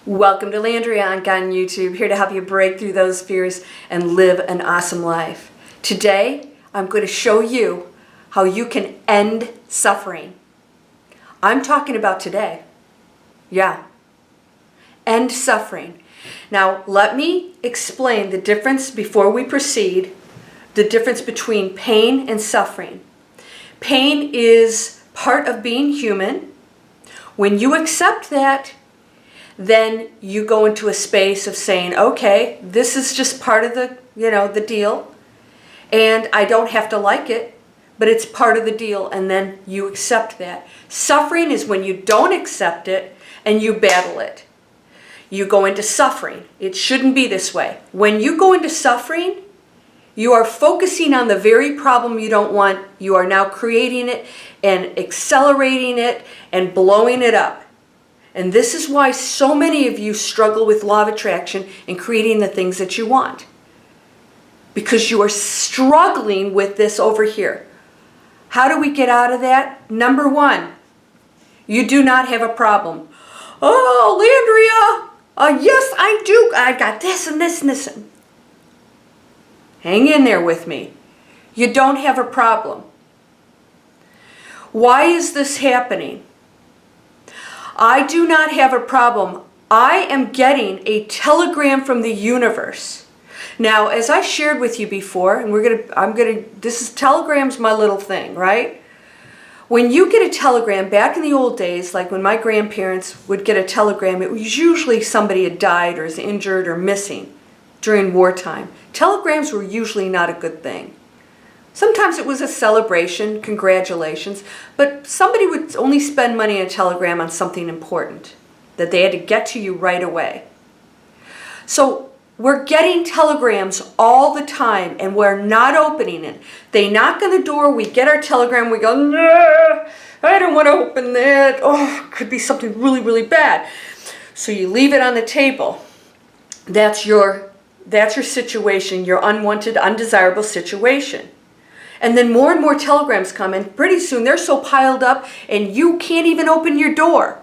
Welcome to Landria Onkka on YouTube, here to help you break through those fears and live an awesome life. Today, I'm going to show you how you can end suffering. I'm talking about today. Yeah. End suffering. Now, let me explain the difference before we proceed, the difference between pain and suffering. Pain is part of being human. When you accept that, then you go into a space of saying, okay, this is just part of the deal, and I don't have to like it, but it's part of the deal, and then you accept that. Suffering is when you don't accept it and you battle it. You go into suffering. It shouldn't be this way. When you go into suffering, you are focusing on the very problem you don't want. You are now creating it and accelerating it and blowing it up. And this is why so many of you struggle with law of attraction and creating the things that you want. Because you are struggling with this over here. How do we get out of that? Number one, you do not have a problem. Oh, Landria, yes, I do. I got this and this and this. Hang in there with me. You don't have a problem. Why is this happening? I do not have a problem. I am getting a telegram from the universe. Now, as I shared with you before, and telegram's my little thing, right? When you get a telegram, back in the old days, like when my grandparents would get a telegram, it was usually somebody had died or is injured or missing during wartime. Telegrams were usually not a good thing. Sometimes it was a celebration, congratulations, but somebody would only spend money on a telegram on something important that they had to get to you right away. So we're getting telegrams all the time and we're not opening it. They knock on the door, we get our telegram, we go, nah, I don't want to open that. Oh, it could be something really, really bad. So you leave it on the table. That's your situation, your unwanted, undesirable situation. And then more and more telegrams come, and pretty soon they're so piled up and you can't even open your door.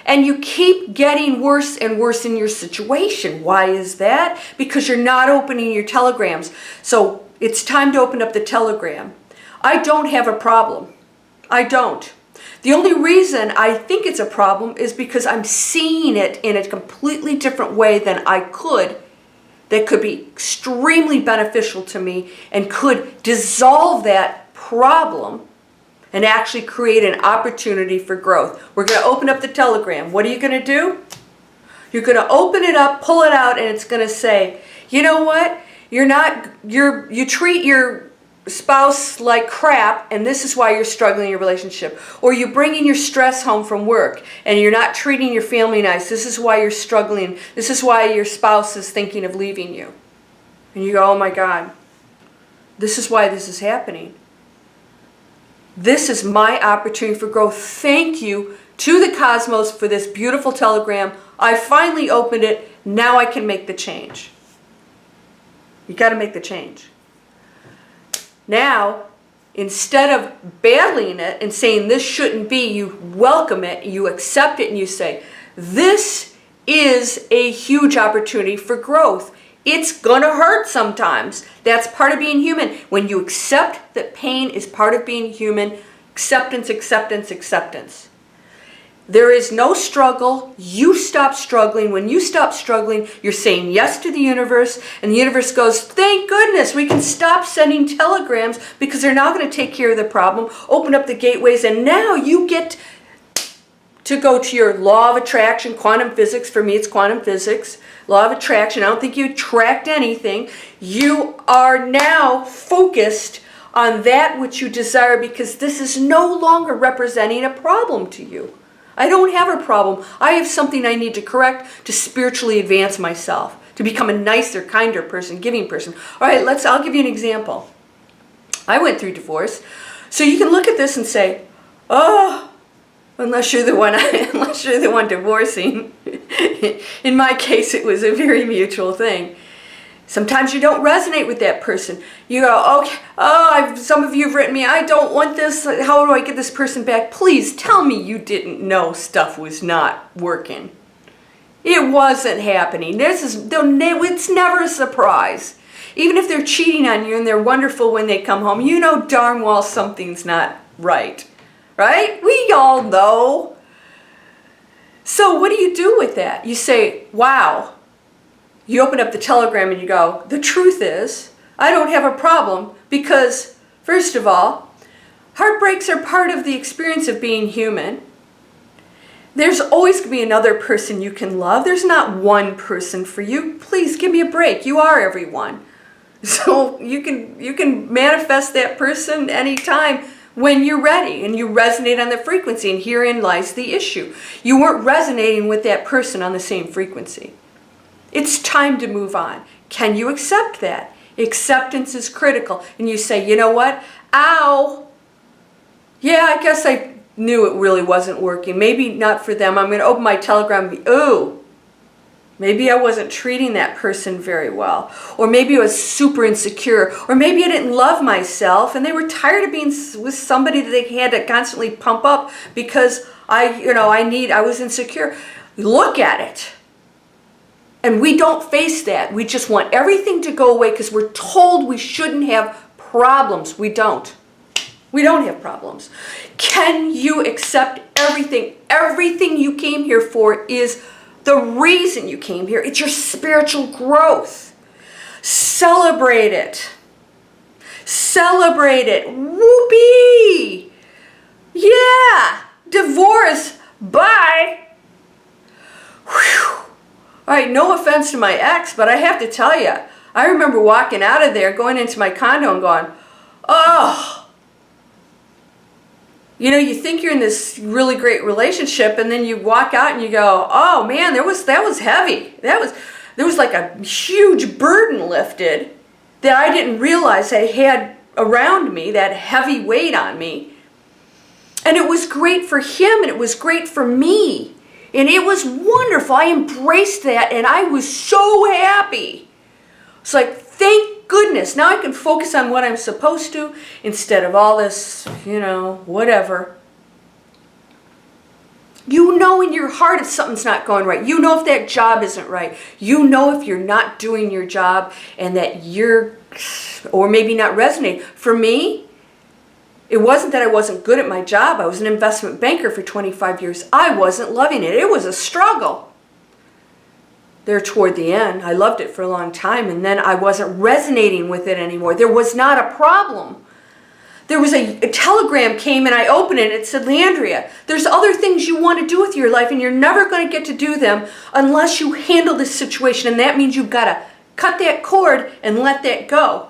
And you keep getting worse and worse in your situation. Why is that? Because you're not opening your telegrams. So it's time to open up the telegram. I don't have a problem. I don't. The only reason I think it's a problem is because I'm seeing it in a completely different way than I could, that could be extremely beneficial to me and could dissolve that problem and actually create an opportunity for growth. We're going to open up the telegram. What are you going to do? You're going to open it up, pull it out, and it's going to say, you know what? You treat your spouse like crap, and this is why you're struggling in your relationship. Or you bring in your stress home from work and you're not treating your family nice. This is why you're struggling. This is why your spouse is thinking of leaving you. And you go, oh my God, this is why this is happening. This is my opportunity for growth. Thank you to the cosmos for this beautiful telegram. I finally opened it. Now I can make the change. You got to make the change. Now, instead of battling it and saying this shouldn't be, you welcome it, you accept it, and you say, this is a huge opportunity for growth. It's going to hurt sometimes. That's part of being human. When you accept that pain is part of being human, acceptance, acceptance, acceptance. There is no struggle. You stop struggling. When you stop struggling, you're saying yes to the universe, and the universe goes, thank goodness, we can stop sending telegrams because they're not going to take care of the problem. Open up the gateways, and now you get to go to your law of attraction, quantum physics. For me, it's quantum physics. Law of attraction. I don't think you attract anything. You are now focused on that which you desire because this is no longer representing a problem to you. I don't have a problem. I have something I need to correct to spiritually advance myself, to become a nicer, kinder person, giving person. All right, I'll give you an example. I went through divorce. So you can look at this and say, oh, unless you're the one divorcing. In my case, it was a very mutual thing. Sometimes you don't resonate with that person. You go, okay, some of you have written me, I don't want this. How do I get this person back? Please tell me you didn't know stuff was not working. It wasn't happening. It's never a surprise. Even if they're cheating on you and they're wonderful when they come home, you know darn well something's not right. Right? We all know. So what do you do with that? You say, wow. You open up the telegram and you go, the truth is, I don't have a problem because, first of all, heartbreaks are part of the experience of being human. There's always going to be another person you can love. There's not one person for you. Please give me a break. You are everyone. So you can manifest that person anytime when you're ready and you resonate on the frequency, and herein lies the issue. You weren't resonating with that person on the same frequency. It's time to move on. Can you accept that? Acceptance is critical. And you say, you know what? Ow! Yeah, I guess I knew it really wasn't working. Maybe not for them. I'm going to open my telegram and be, ooh, maybe I wasn't treating that person very well. Or maybe I was super insecure. Or maybe I didn't love myself and they were tired of being with somebody that they had to constantly pump up because I was insecure. Look at it. And we don't face that. We just want everything to go away because we're told we shouldn't have problems. We don't. We don't have problems. Can you accept everything? Everything you came here for is the reason you came here. It's your spiritual growth. Celebrate it. Celebrate it. Whoopee! Yeah! Divorce. Bye! Whew. All right, no offense to my ex, but I have to tell you, I remember walking out of there, going into my condo and going, oh. You know, you think you're in this really great relationship, and then you walk out and you go, oh man, that was heavy. There was like a huge burden lifted that I didn't realize I had around me, that heavy weight on me. And it was great for him, and it was great for me. And it was wonderful. I embraced that, and I was so happy. It's like, thank goodness. Now I can focus on what I'm supposed to instead of all this, whatever. You know in your heart if something's not going right. You know if that job isn't right. You know if you're not doing your job and that or maybe not resonating. For me, it wasn't that I wasn't good at my job. I was an investment banker for 25 years. I wasn't loving it. It was a struggle. There toward the end, I loved it for a long time, and then I wasn't resonating with it anymore. There was not a problem. There was a telegram came and I opened it and it said, Landria, there's other things you want to do with your life and you're never going to get to do them unless you handle this situation, and that means you've got to cut that cord and let that go.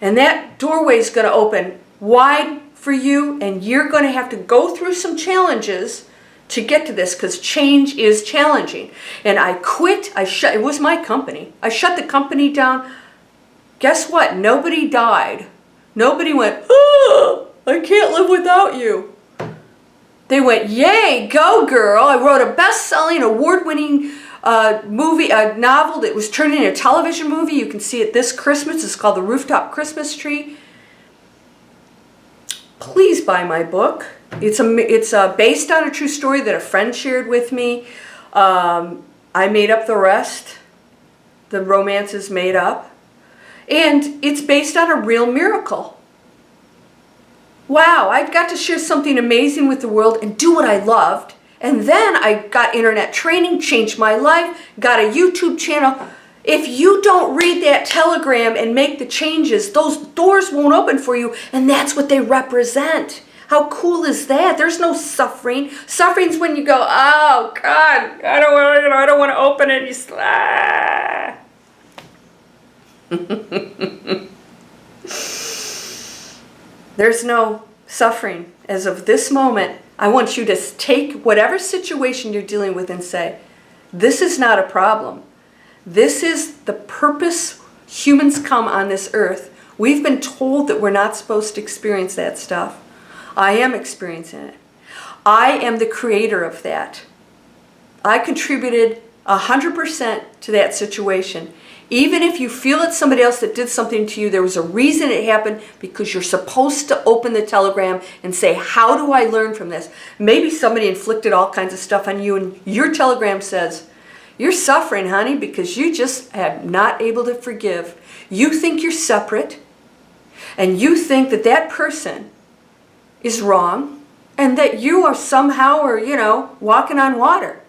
And that doorway is going to open wide for you, and you're going to have to go through some challenges to get to this, because change is challenging. And I quit. It was my company. I shut the company down. Guess what? Nobody died. Nobody went, oh, I can't live without you. They went, yay, go girl. I wrote a best-selling, award-winning novel that was turned into a television movie. You can see it this Christmas. It's called The Rooftop Christmas Tree. Please buy my book. It's based on a true story that a friend shared with me. I made up the rest. The romance is made up. And it's based on a real miracle. Wow, I got to share something amazing with the world and do what I loved. And then I got internet training, changed my life, got a YouTube channel. If you don't read that telegram and make the changes, those doors won't open for you, and that's what they represent. How cool is that? There's no suffering. Suffering's when you go, oh God, I don't want to open it. There's no suffering. As of this moment, I want you to take whatever situation you're dealing with and say, this is not a problem. This is the purpose humans come on this earth. We've been told that we're not supposed to experience that stuff. I am experiencing it. I am the creator of that. I contributed 100% to that situation. Even if you feel it's somebody else that did something to you, there was a reason it happened, because you're supposed to open the telegram and say, how do I learn from this? Maybe somebody inflicted all kinds of stuff on you, and your telegram says, you're suffering, honey, because you just are not able to forgive. You think you're separate, and you think that that person is wrong, and that you are somehow, or walking on water.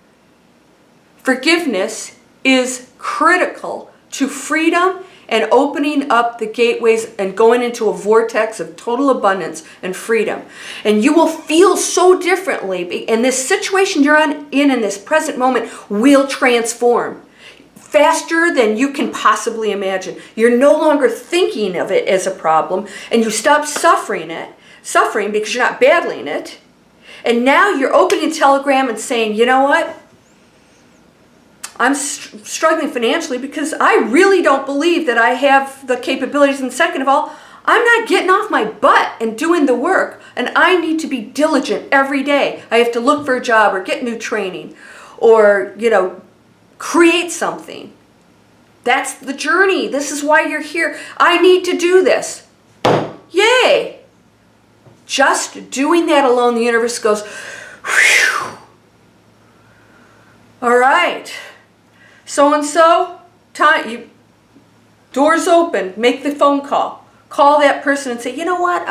Forgiveness is critical to freedom and opening up the gateways and going into a vortex of total abundance and freedom. And you will feel so differently. And this situation you're in this present moment will transform faster than you can possibly imagine. You're no longer thinking of it as a problem, and you stop suffering because you're not battling it. And now you're opening a telegram and saying, you know what? I'm struggling financially because I really don't believe that I have the capabilities. And second of all, I'm not getting off my butt and doing the work. And I need to be diligent every day. I have to look for a job or get new training or, create something. That's the journey. This is why you're here. I need to do this. Yay! Just doing that alone, the universe goes, whew. All right. So-and-so, doors open, make the phone call. Call that person and say, you know what,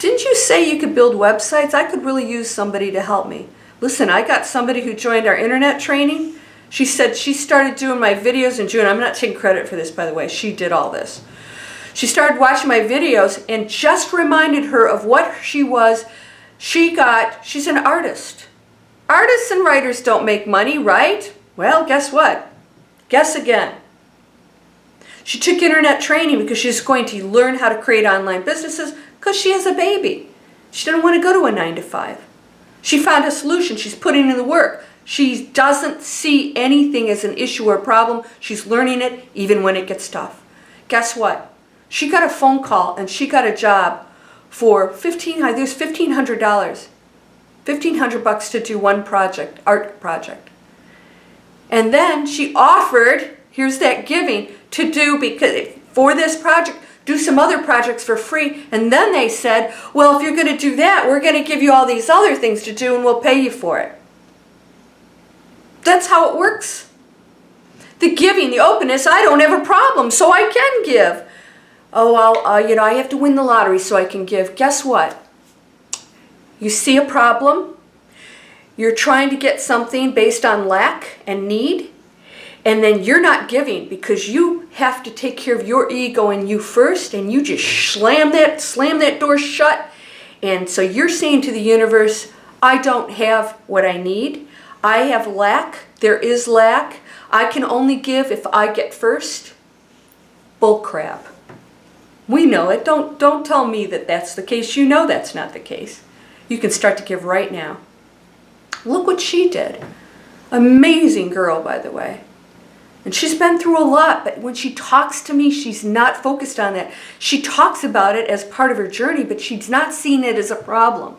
didn't you say you could build websites? I could really use somebody to help me. Listen, I got somebody who joined our internet training. She said she started doing my videos in June. I'm not taking credit for this, by the way. She did all this. She started watching my videos and just reminded her of what she was. She's an artist. Artists and writers don't make money, right? Well, guess what? Guess again. She took internet training because she's going to learn how to create online businesses because she has a baby. She didn't want to go to a 9-to-5. She found a solution. She's putting in the work. She doesn't see anything as an issue or a problem. She's learning it even when it gets tough. Guess what? She got a phone call and she got a job for $1,500. There's $1,500. $1,500 to do one project, art project. And then she offered, here's that giving, to do, because for this project, do some other projects for free. And then they said, well, if you're going to do that, we're going to give you all these other things to do and we'll pay you for it. That's how it works. The giving, the openness, I don't have a problem, so I can give. Oh, well, I have to win the lottery so I can give. Guess what? You see a problem. You're trying to get something based on lack and need, and then you're not giving because you have to take care of your ego and you first, and you just slam that door shut. And so you're saying to the universe, I don't have what I need. I have lack. There is lack. I can only give if I get first. Bull crap. We know it. Don't tell me that that's the case. You know that's not the case. You can start to give right now. Look what she did. Amazing girl, by the way. And she's been through a lot, but when she talks to me, she's not focused on that. She talks about it as part of her journey, but she's not seeing it as a problem.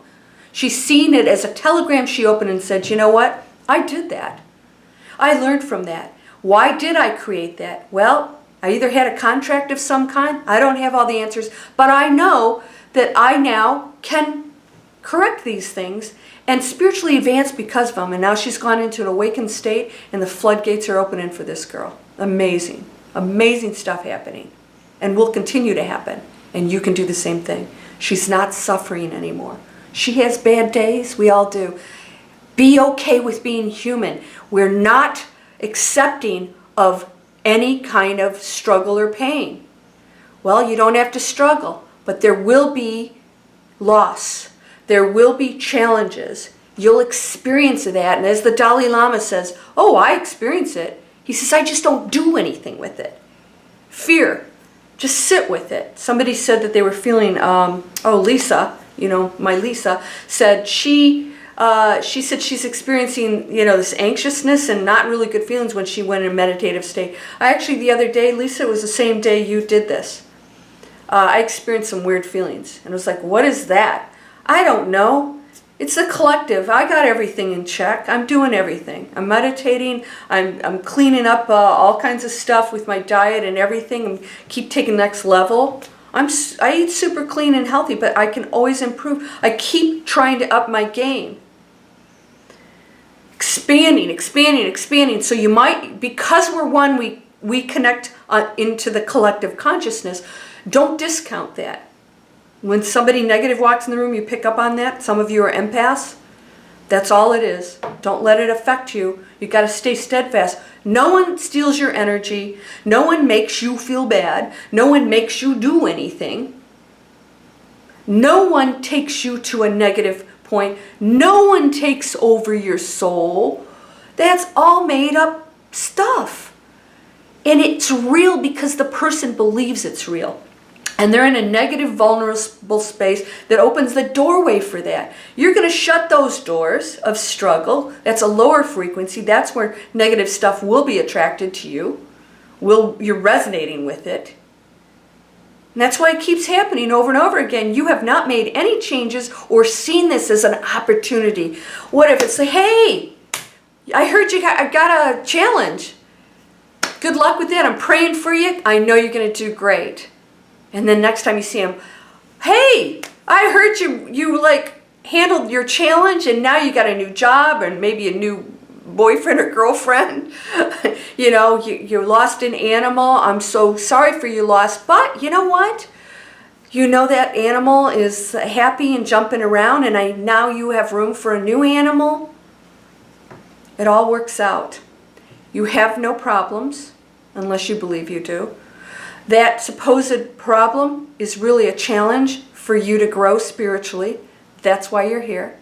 She's seen it as a telegram she opened and said, you know what? I did that. I learned from that. Why did I create that? Well, I either had a contract of some kind. I don't have all the answers, but I know that I now can correct these things and spiritually advance because of them. And now she's gone into an awakened state and the floodgates are opening for this girl. Amazing. Amazing stuff happening. And will continue to happen. And you can do the same thing. She's not suffering anymore. She has bad days. We all do. Be okay with being human. We're not accepting of any kind of struggle or pain. Well, you don't have to struggle, but there will be loss. There will be challenges. You'll experience that. And as the Dalai Lama says, oh, I experience it. He says, I just don't do anything with it. Fear, just sit with it. Somebody said that they were feeling, Lisa, my Lisa, said she said she's experiencing, this anxiousness and not really good feelings when she went in a meditative state. The other day, Lisa, it was the same day you did this. I experienced some weird feelings. And it was like, what is that? I don't know. It's the collective. I got everything in check. I'm doing everything. I'm meditating. I'm cleaning up all kinds of stuff with my diet and everything, and keep taking next level. I eat super clean and healthy, but I can always improve. I keep trying to up my game. Expanding, expanding, expanding. So you might, because we're one, we connect into the collective consciousness. Don't discount that. When somebody negative walks in the room, you pick up on that. Some of you are empaths. That's all it is. Don't let it affect you. You got to stay steadfast. No one steals your energy. No one makes you feel bad. No one makes you do anything. No one takes you to a negative point. No one takes over your soul. That's all made up stuff. And it's real because the person believes it's real. And they're in a negative, vulnerable space that opens the doorway for that. You're going to shut those doors of struggle. That's a lower frequency. That's where negative stuff will be attracted to you. You're resonating with it. And that's why it keeps happening over and over again. You have not made any changes or seen this as an opportunity. What if it's like, hey, I heard I got a challenge. Good luck with that. I'm praying for you. I know you're going to do great. And then next time you see him, hey, I heard you like handled your challenge and now you got a new job and maybe a new boyfriend or girlfriend. You know, you lost an animal. I'm so sorry for your loss. But you know what? You know that animal is happy and jumping around and now you have room for a new animal. It all works out. You have no problems unless you believe you do. That supposed problem is really a challenge for you to grow spiritually. That's why you're here.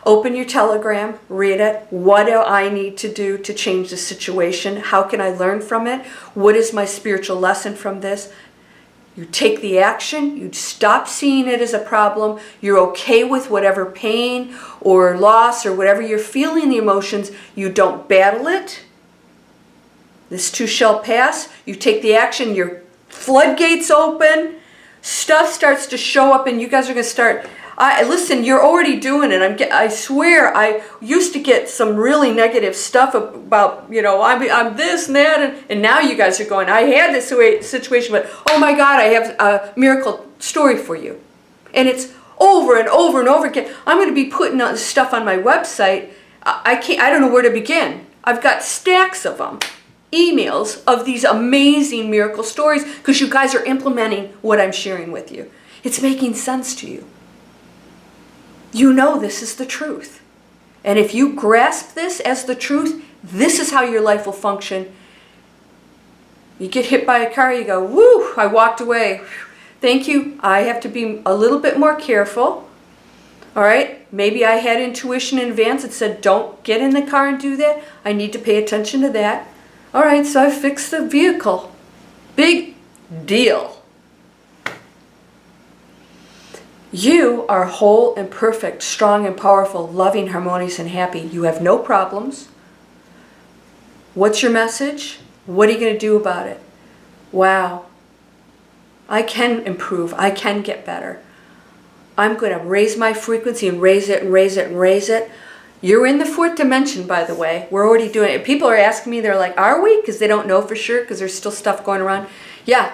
Open your Telegram, read it. What do I need to do to change the situation? How can I learn from it? What is my spiritual lesson from this? You take the action. You stop seeing it as a problem. You're okay with whatever pain or loss or whatever you're feeling, the emotions. You don't battle it. This too shall pass. You take the action. Your floodgates open. Stuff starts to show up, and you guys are going to start. Listen, you're already doing it. I swear, I used to get some really negative stuff about, you know, I'm this and that, and now you guys are going, I had this situation, but oh my God, I have a miracle story for you. And it's over and over and over again. I'm going to be putting stuff on my website. I don't know where to begin. I've got stacks of them. Emails of these amazing miracle stories because you guys are implementing what I'm sharing with you. It's making sense to you. You know this is the truth. And if you grasp this as the truth, this is how your life will function. You get hit by a car, you go, woo, I walked away. Thank you. I have to be a little bit more careful. All right? Maybe I had intuition in advance that said, don't get in the car and do that. I need to pay attention to that. All right, so I fixed the vehicle. Big deal. You are whole and perfect, strong and powerful, loving, harmonious, and happy. You have no problems. What's your message? What are you going to do about it? Wow. I can improve. I can get better. I'm going to raise my frequency and raise it and raise it and raise it. You're in the fourth dimension, by the way. We're already doing it. People are asking me, they're like, are we? Because they don't know for sure because there's still stuff going around. Yeah.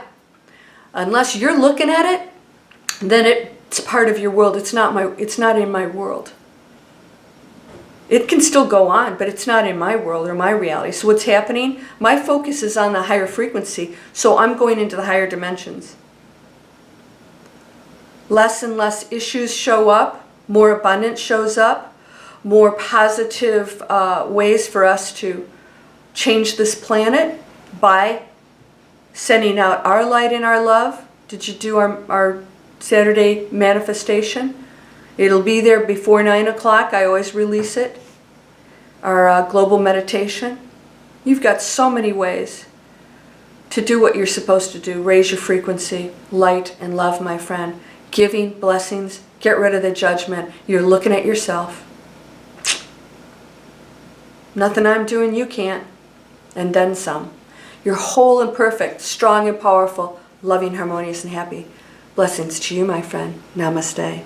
Unless you're looking at it, then it's part of your world. It's not in my world. It can still go on, but it's not in my world or my reality. So what's happening? My focus is on the higher frequency, so I'm going into the higher dimensions. Less and less issues show up. More abundance shows up. More positive ways for us to change this planet by sending out our light and our love. Did you do our Saturday manifestation? It'll be there before 9 o'clock. I always release it. Our global meditation. You've got so many ways to do what you're supposed to do. Raise your frequency, light and love, my friend. Giving, blessings, get rid of the judgment. You're looking at yourself. Nothing I'm doing you can't. And then some. You're whole and perfect, strong and powerful, loving, harmonious, and happy. Blessings to you, my friend. Namaste.